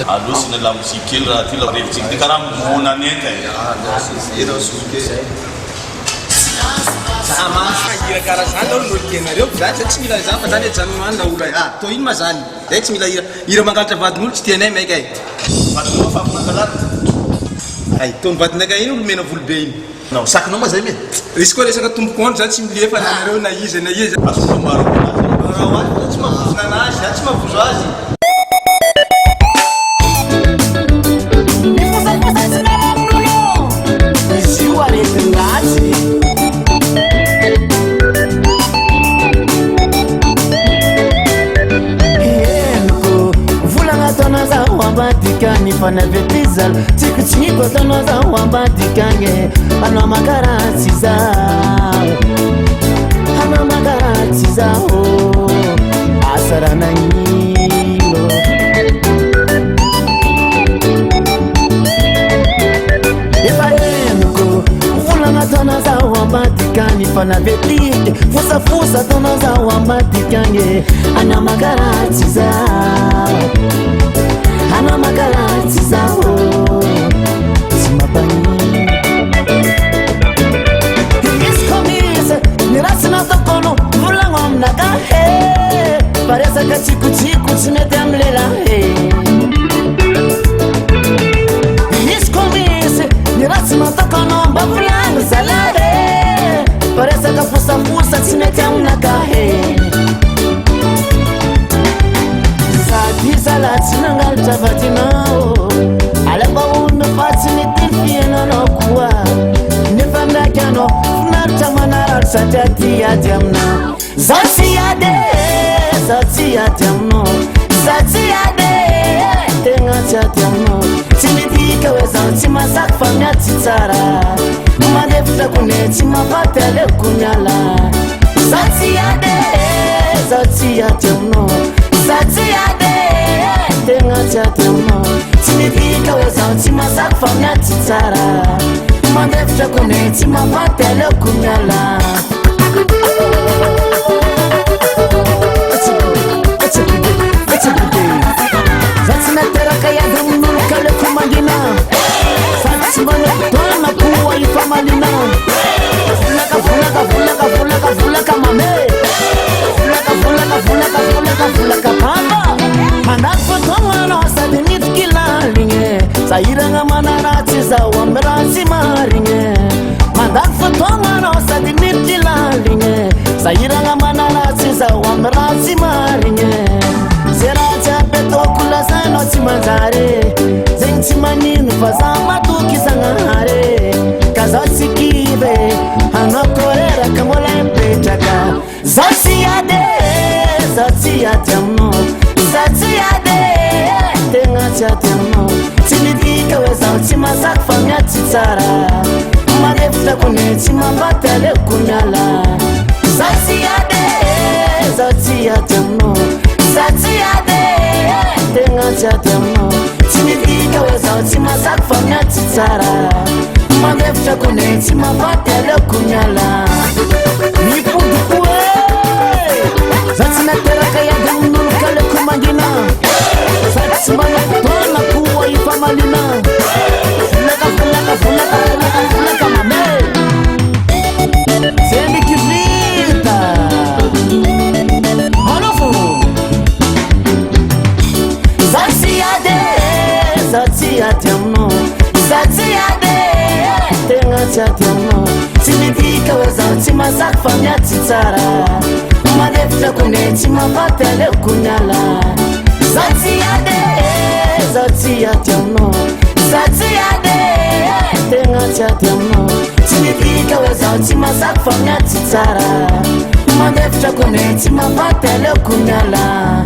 alosina la musique kely raha ty la revitsika ty karaha monanenta Hira karaha zany alo nolkenareo zany zay tsy mila zany fa zany janonana olo to ino ma zany zay tsy mila hira mangalatra vadin'olo tsy tianay maika vadinao fafinankalata ay tony vadinakay iny olo mena volobe iny non sakinao ma zay me izy koa resaka tomboko andro zany tsy milefa nanareo na izy asomaro tsy mavozona anazy zany tsy mavozo azy Badikani fanavetiza chikuchiko tono za wambadikange ana magaratiza oh asara na nyino ebayenko fulana tono za wambadikani fanavetiza fusa tono za wambadikange ana magaratiza ana magaratiza oh simapani iskomise nirasina tokono vulangom naga he paresa kachiku chinete amlela he iskomise nirasina tokono bavulang salare paresa kafusa chinete amnaga he Salatina Tafatinao Alabawun Fatinitiana no Kua Nifandakano Natamana Satati Atamna Zatiade Zatiade Tenga Chatamno Timitika Wezantima Sakfamia Titara Madefta Kuneti Mapatele Kunyala Zatiade Tenga chatemno Timitika wezantima sakfamia titara Madefta kuneti mapatele kunyala Zatina teraka ya dumnul kale kumandina Satimana tona kuwa ifamalina Fulaka mame Fulaka pamba Manakfa tongano sadinit kilalinge Sairanga manaratiza wamransi maringe Manakfa tongano sadinit kilalinge Sairanga manaratiza wamransi maringe Seracha petokula sano chimanzare Zengchimaninu fazama tukisangare Kazatsi kibe Hanokorera kamola mpetaka Zatiade Tenga chatemno Timitika wezantima sakfamia titara Madefta kuneti mapatele kunyala Zatiade Tenga chatemno Timitika wezantima sakfamia titara Madefta kuneti mapatele kunyala Nipundukue Zatina teraka ya dumnul kale kumandina Satimana tona kuwa ifamalina Fulaka mame Sendi kivita Holofu Zatiade Tenga chatemno Timitika wezantima sakfamia titara Madefta kuneti mapatele kunyala Zatiade Tenga chatemno Timitika wezantima sakfamia titara Madefta kuneti mapatele kunyala